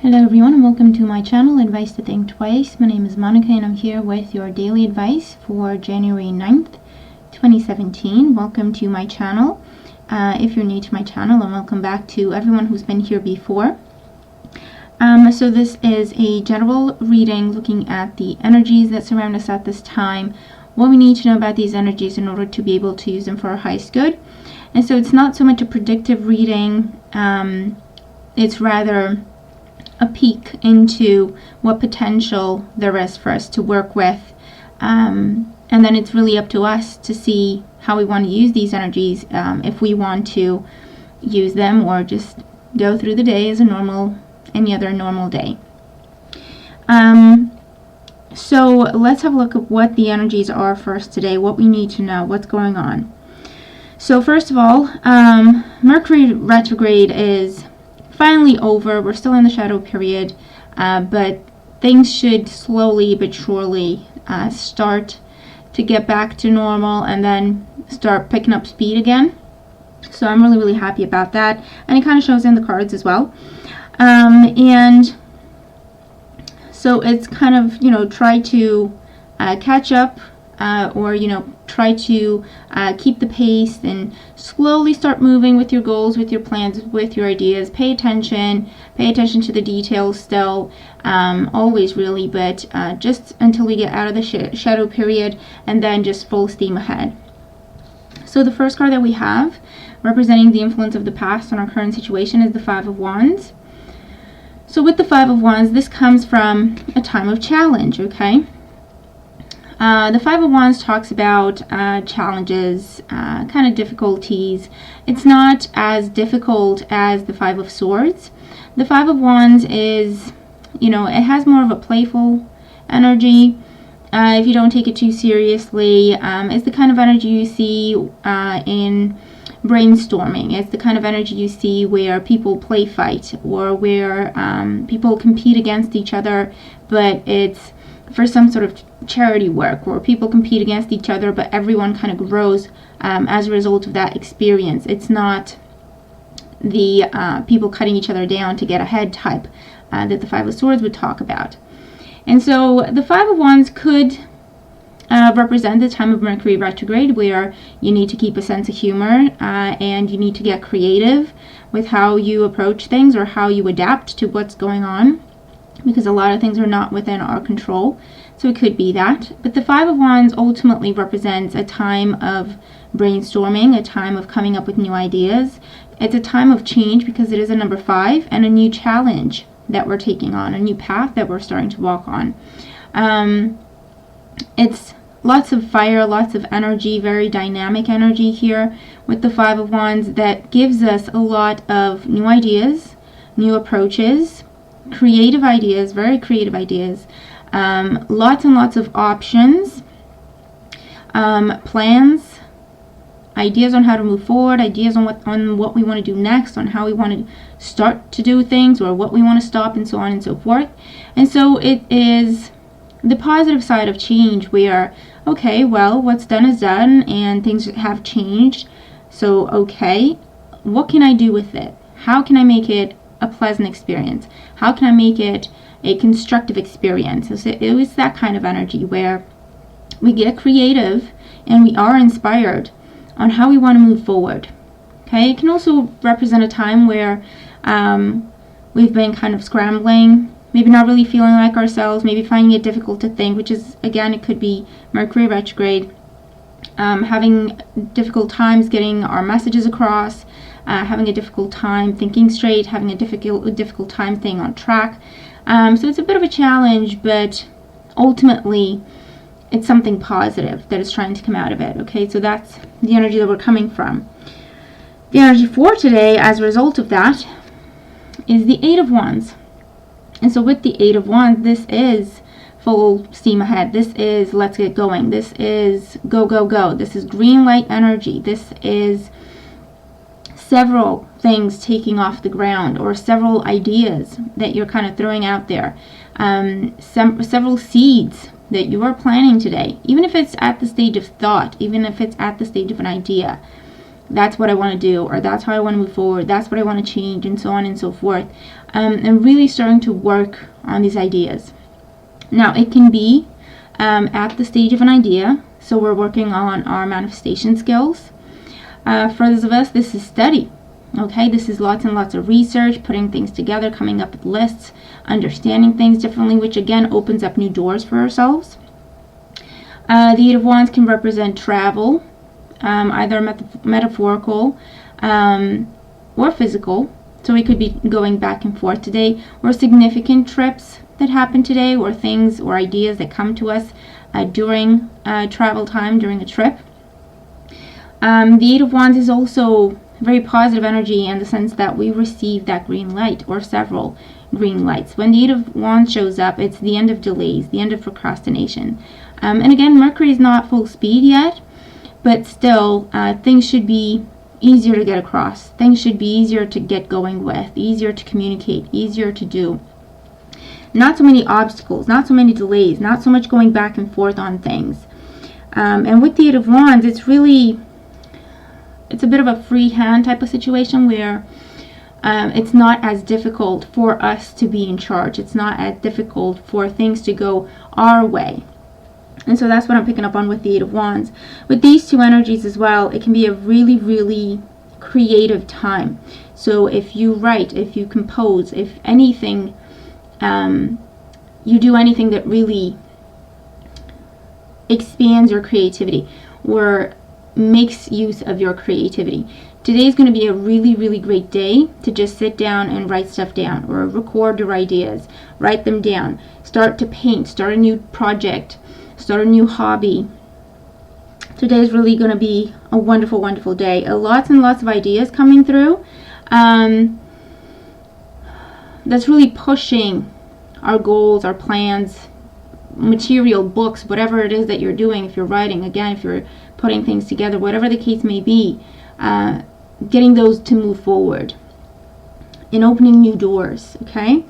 Hello everyone and welcome to my channel, Advice to Think Twice. My name is Monica and I'm here with your daily advice for January 9th, 2017. Welcome to my channel. If you're new to my channel, and welcome back to everyone who's been here before. So this is a general reading looking at the energies that surround us at this time, what we need to know about these energies in order to be able to use them for our highest good. And so it's not so much a predictive reading, it's rather a peek into what potential there is for us to work with, and then it's really up to us to see how we want to use these energies, if we want to use them or just go through the day as any other normal day. So let's have a look at what the energies are for us today, what we need to know, what's going on. So first of all, Mercury retrograde is finally over. We're still in the shadow period, but things should slowly but surely start to get back to normal and then start picking up speed again. So I'm really happy about that, and it kind of shows in the cards as well. And so it's kind of, try to catch up, or try to keep the pace and slowly start moving with your goals, with your plans, with your ideas. Pay attention to the details still, always really, but just until we get out of the shadow period, and then just full steam ahead. So the first card that we have representing the influence of the past on our current situation is the Five of Wands. So with the Five of Wands, this comes from a time of challenge, okay? The Five of Wands talks about challenges, kind of difficulties. It's not as difficult as the Five of Swords. The Five of Wands is, it has more of a playful energy. If you don't take it too seriously, it's the kind of energy you see in brainstorming. It's the kind of energy you see where people play fight, or where people compete against each other, but it's for some sort of charity work, where people compete against each other, but everyone kind of grows as a result of that experience. It's not the people cutting each other down to get ahead type that the Five of Swords would talk about. And so the Five of Wands could represent the time of Mercury retrograde, where you need to keep a sense of humor, and you need to get creative with how you approach things or how you adapt to what's going on, because a lot of things are not within our control. So it could be that. But the Five of Wands ultimately represents a time of brainstorming, a time of coming up with new ideas. It's a time of change, because it is a number 5, and a new challenge that we're taking on, a new path that we're starting to walk on. It's lots of fire, lots of energy, very dynamic energy here with the Five of Wands, that gives us a lot of new ideas, new approaches, creative ideas, very creative ideas, lots and lots of options, plans, ideas on how to move forward, ideas on what we want to do next, on how we want to start to do things, or what we want to stop, and so on and so forth. And so it is the positive side of change, where, okay, well, what's done is done, and things have changed. So, okay, what can I do with it? How can I make it a pleasant experience? How can I make it a constructive experience? So it was that kind of energy where we get creative and we are inspired on how we want to move forward. Okay, it can also represent a time where we've been kind of scrambling, maybe not really feeling like ourselves, maybe finding it difficult to think, which is, again, it could be Mercury retrograde, having difficult times getting our messages across, having a difficult time thinking straight, having a difficult time staying on track. So it's a bit of a challenge, but ultimately it's something positive that is trying to come out of it. Okay, so that's the energy that we're coming from. The energy for today, as a result of that, is the Eight of Wands. And so with the Eight of Wands, this is full steam ahead. This is let's get going. This is go, go, go. This is green light energy. This is several things taking off the ground, or several ideas that you're kind of throwing out there. Several seeds that you are planting today, even if it's at the stage of thought, even if it's at the stage of an idea. that's what I want to do, or that's how I want to move forward, that's what I want to change, and so on and so forth. And really starting to work on these ideas. Now, it can be at the stage of an idea, so we're working on our manifestation skills. For those of us, this is study. Okay, this is lots and lots of research, putting things together, coming up with lists, understanding things differently, which again opens up new doors for ourselves. The Eight of Wands can represent travel, either metaphorical or physical. So we could be going back and forth today, or significant trips that happen today, or things or ideas that come to us during travel time, during a trip. The Eight of Wands is also very positive energy in the sense that we receive that green light, or several green lights. When the Eight of Wands shows up, it's the end of delays, the end of procrastination. And again, Mercury is not full speed yet, but still things should be easier to get across. Things should be easier to get going with, easier to communicate, easier to do. Not so many obstacles, not so many delays, not so much going back and forth on things. And with the Eight of Wands, it's a bit of a free hand type of situation where it's not as difficult for us to be in charge. It's not as difficult for things to go our way. And so that's what I'm picking up on with the Eight of Wands. With these two energies as well, it can be a really, really creative time. So if you write, if you compose, if anything, you do anything that really expands your creativity or makes use of your creativity. Today is going to be a really, really great day to just sit down and write stuff down, or record your ideas, write them down, start to paint, start a new project, start a new hobby. Today is really going to be a wonderful, wonderful day. Lots and lots of ideas coming through. That's really pushing our goals, our plans, material, books, whatever it is that you're doing. If you're writing, again, if you're putting things together, whatever the case may be, getting those to move forward and opening new doors. Okay,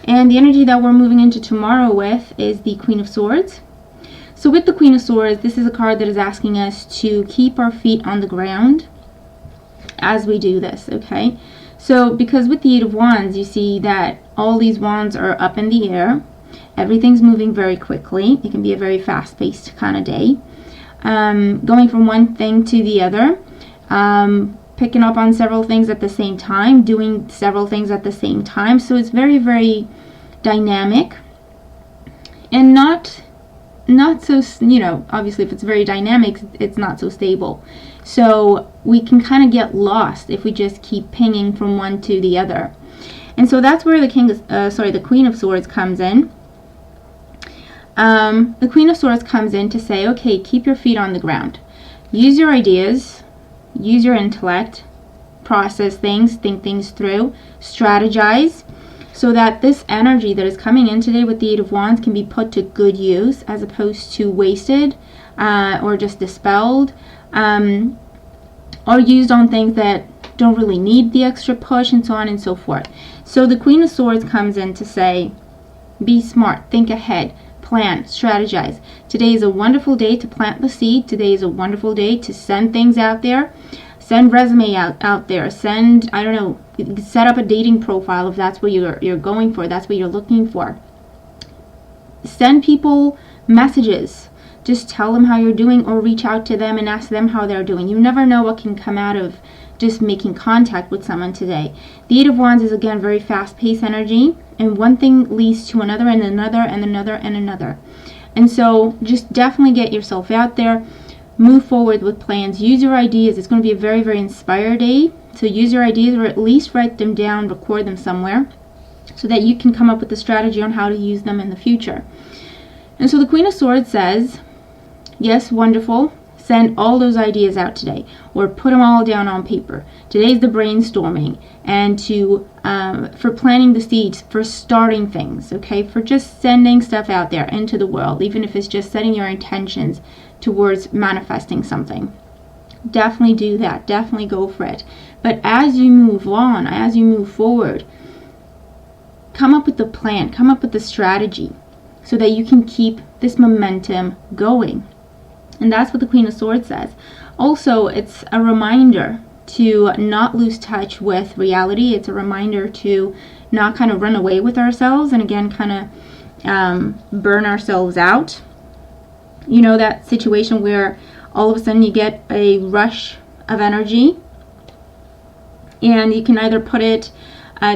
and the energy that we're moving into tomorrow with is the Queen of Swords. So with the Queen of Swords, this is a card that is asking us to keep our feet on the ground as we do this. Okay, so because with the Eight of Wands, you see that all these wands are up in the air. Everything's moving very quickly. It can be a very fast-paced kind of day. Going from one thing to the other, picking up on several things at the same time, doing several things at the same time. So it's very, very dynamic, and not so, obviously if it's very dynamic, it's not so stable. So we can kind of get lost if we just keep pinging from one to the other. And so that's where the Queen of Swords comes in. The Queen of Swords comes in to say, okay, keep your feet on the ground. Use your ideas, use your intellect, process things, think things through, strategize, so that this energy that is coming in today with the Eight of Wands can be put to good use as opposed to wasted or just dispelled or used on things that don't really need the extra push, and so on and so forth. So the Queen of Swords comes in to say, be smart, think ahead, plan, strategize. Today is a wonderful day to plant the seed. Today is a wonderful day to send things out there. Send resume out there. Send, I don't know, set up a dating profile if that's what you're going for. That's what you're looking for. Send people messages. Just tell them how you're doing, or reach out to them and ask them how they're doing. You never know what can come out of just making contact with someone today. The Eight of Wands is, again, very fast-paced energy, and one thing leads to another and another and another and another. And so just definitely get yourself out there, move forward with plans, use your ideas. It's going to be a very, very inspired day. So use your ideas, or at least write them down, record them somewhere, so that you can come up with a strategy on how to use them in the future. And so the Queen of Swords says, yes, wonderful. Send all those ideas out today, or put them all down on paper. Today's the brainstorming, and for planting the seeds, for starting things, okay? For just sending stuff out there into the world, even if it's just setting your intentions towards manifesting something. Definitely do that. Definitely go for it. But as you move on, as you move forward, come up with the plan, come up with the strategy, so that you can keep this momentum going. And that's what the Queen of Swords says. Also, it's a reminder to not lose touch with reality. It's a reminder to not kind of run away with ourselves and again kind of burn ourselves out. You know, that situation where all of a sudden you get a rush of energy and you can either put it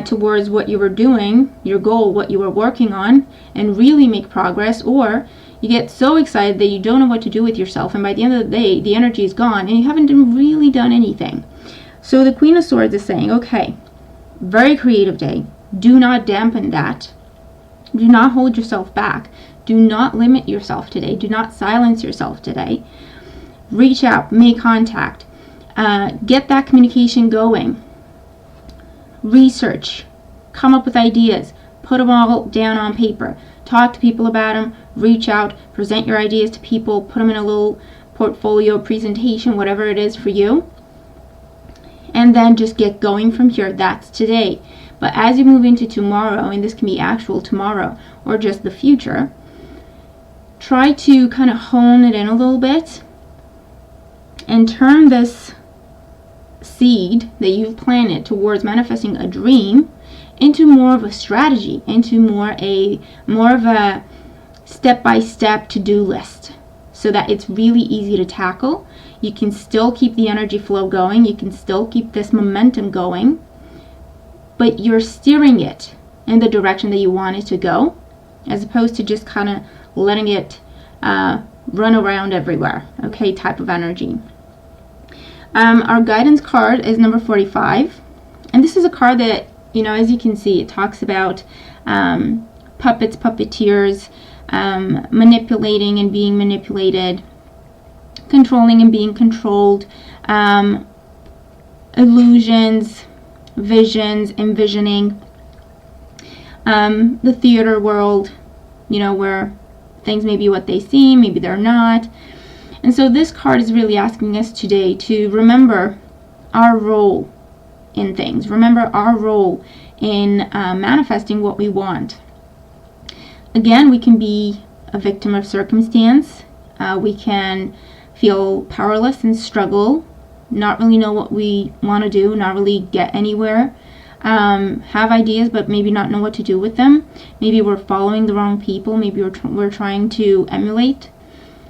towards what you were doing, your goal, what you were working on, and really make progress, or you get so excited that you don't know what to do with yourself, and by the end of the day, the energy is gone, and you haven't really done anything. So the Queen of Swords is saying, okay, very creative day. Do not dampen that. Do not hold yourself back. Do not limit yourself today. Do not silence yourself today. Reach out, make contact, get that communication going. Research, come up with ideas, put them all down on paper, talk to people about them, reach out, present your ideas to people, put them in a little portfolio presentation, whatever it is for you, and then just get going from here. That's today. But as you move into tomorrow, and this can be actual tomorrow or just the future, try to kind of hone it in a little bit and turn this seed that you've planted towards manifesting a dream into more of a strategy, into more of a step-by-step to-do list, so that it's really easy to tackle. You can still keep the energy flow going, you can still keep this momentum going, but you're steering it in the direction that you want it to go, as opposed to just kind of letting it run around everywhere, okay, type of energy. Our guidance card is number 45, and this is a card that, you know, as you can see, it talks about puppets, puppeteers, manipulating and being manipulated, controlling and being controlled, illusions, visions, envisioning, the theater world, you know, where things may be what they seem, maybe they're not. And so this card is really asking us today to remember our role in things. Remember our role in manifesting what we want. Again, we can be a victim of circumstance. We can feel powerless and struggle, not really know what we want to do, not really get anywhere. Have ideas but maybe not know what to do with them. Maybe we're following the wrong people. Maybe we're trying to emulate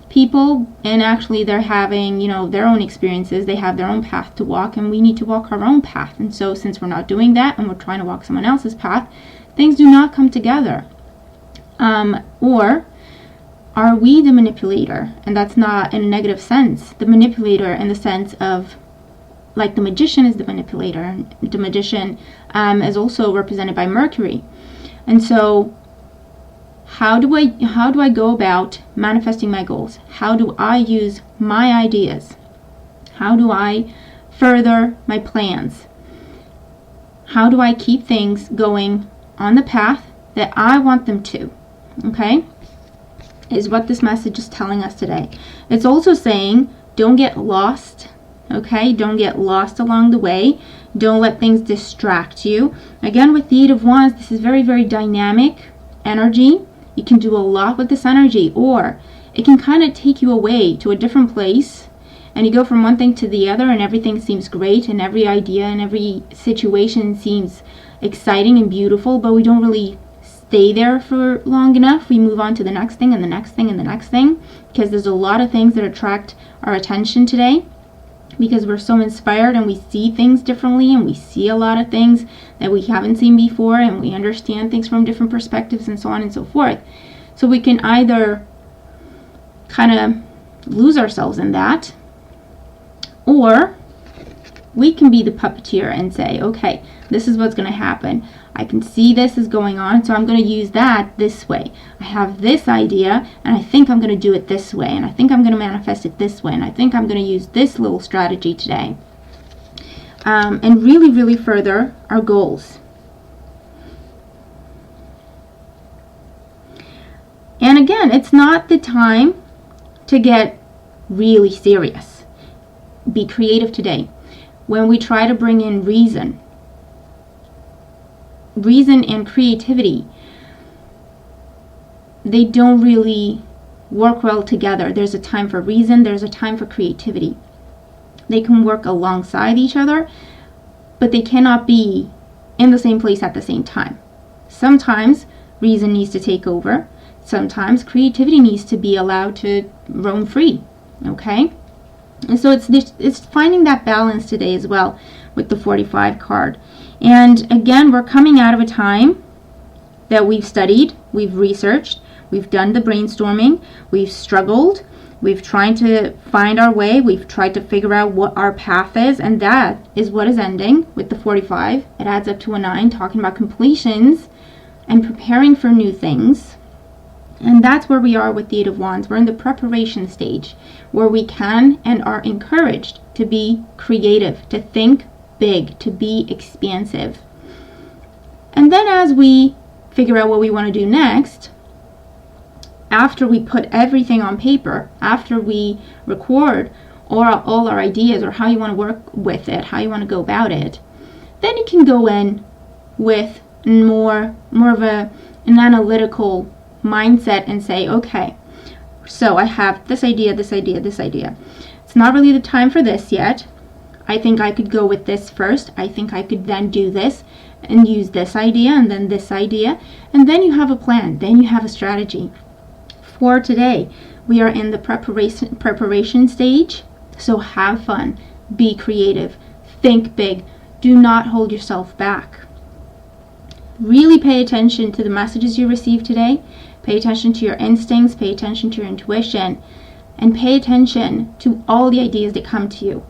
people, and actually they're having, you know, their own experiences. They have their own path to walk, and we need to walk our own path. And so since we're not doing that and we're trying to walk someone else's path, things do not come together. Or are we the manipulator? And that's not in a negative sense. The manipulator in the sense of, like, the magician is the manipulator. The magician is also represented by Mercury. And so how do I go about manifesting my goals? How do I use my ideas? How do I further my plans? How do I keep things going on the path that I want them to? Okay? Is what this message is telling us today. It's also saying, don't get lost. Okay? Don't get lost along the way. Don't let things distract you. Again, with the Eight of Wands, this is very, very dynamic energy. You can do a lot with this energy, or it can kind of take you away to a different place, and you go from one thing to the other, and everything seems great, and every idea and every situation seems exciting and beautiful, but we don't really stay there for long enough. We move on to the next thing and the next thing and the next thing, because there's a lot of things that attract our attention today, because we're so inspired and we see things differently, and we see a lot of things that we haven't seen before, and we understand things from different perspectives, and so on and so forth. So we can either kind of lose ourselves in that, or we can be the puppeteer and say, okay, this is what's going to happen. I can see this is going on, so I'm going to use that this way. I have this idea, and I think I'm going to do it this way, and I think I'm going to manifest it this way, and I think I'm going to use this little strategy today. And really, really further our goals. And again, it's not the time to get really serious. Be creative today. When we try to bring in reason and creativity, they don't really work well together. There's a time for reason, there's a time for creativity. They can work alongside each other, but they cannot be in the same place at the same time. Sometimes reason needs to take over. Sometimes creativity needs to be allowed to roam free. Okay? And so it's finding that balance today as well with the 45 card. And again, we're coming out of a time that we've studied, we've researched, we've done the brainstorming, we've struggled, we've tried to find our way, we've tried to figure out what our path is, and that is what is ending with the 45. It adds up to a 9, talking about completions and preparing for new things. And that's where we are with the 8 of Wands. We're in the preparation stage where we can and are encouraged to be creative, to think big, to be expansive. And then as we figure out what we want to do next, after we put everything on paper, after we record all our ideas or how you want to work with it, how you want to go about it, then you can go in with more of an analytical mindset and say, okay, so I have this idea, this idea, this idea. It's not really the time for this yet. I think I could go with this first. I think I could then do this and use this idea and then this idea. And then you have a plan. Then you have a strategy. For today, we are in the preparation stage. So have fun. Be creative. Think big. Do not hold yourself back. Really pay attention to the messages you receive today. Pay attention to your instincts. Pay attention to your intuition. And pay attention to all the ideas that come to you.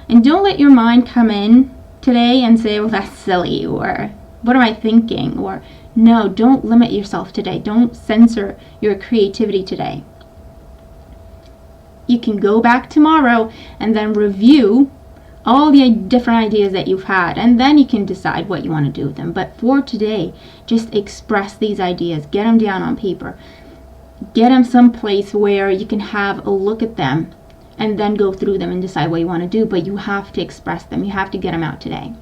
And don't let your mind come in today and say, well, that's silly, or what am I thinking? Or no, don't limit yourself today. Don't censor your creativity today. You can go back tomorrow and then review all the different ideas that you've had, and then you can decide what you want to do with them. But for today, just express these ideas. Get them down on paper. Get them someplace where you can have a look at them and then go through them and decide what you want to do. But you have to express them. You have to get them out today.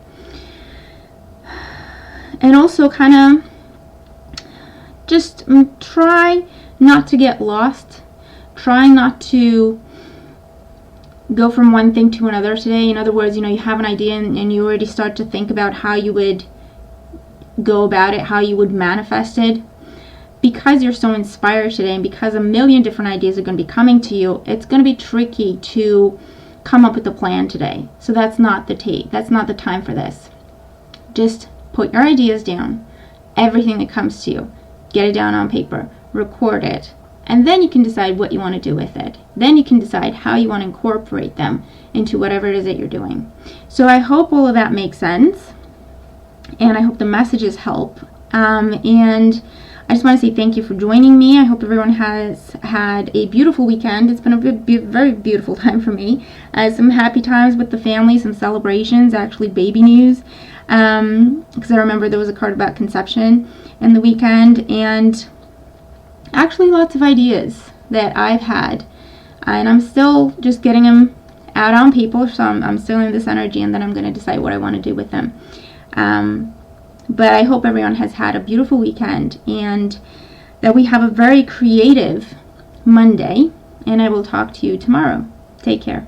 And also kind of just try not to get lost. Try not to go from one thing to another today. In other words, you have an idea and you already start to think about how you would go about it, how you would manifest it. Because you're so inspired today and because a million different ideas are going to be coming to you, it's going to be tricky to come up with a plan today. So that's not the time for this. Just put your ideas down, everything that comes to you, get it down on paper, record it, and then you can decide what you want to do with it. Then you can decide how you want to incorporate them into whatever it is that you're doing. So I hope all of that makes sense, and I hope the messages help. And I just want to say thank you for joining me. I hope everyone has had a beautiful weekend. It's been a very beautiful time for me. Some happy times with the family, some celebrations, actually baby news. Because I remember there was a card about conception in the weekend, and actually lots of ideas that I've had. And I'm still just getting them out on paper, so I'm still in this energy, and then I'm going to decide what I want to do with them. But I hope everyone has had a beautiful weekend and that we have a very creative Monday, and I will talk to you tomorrow. Take care.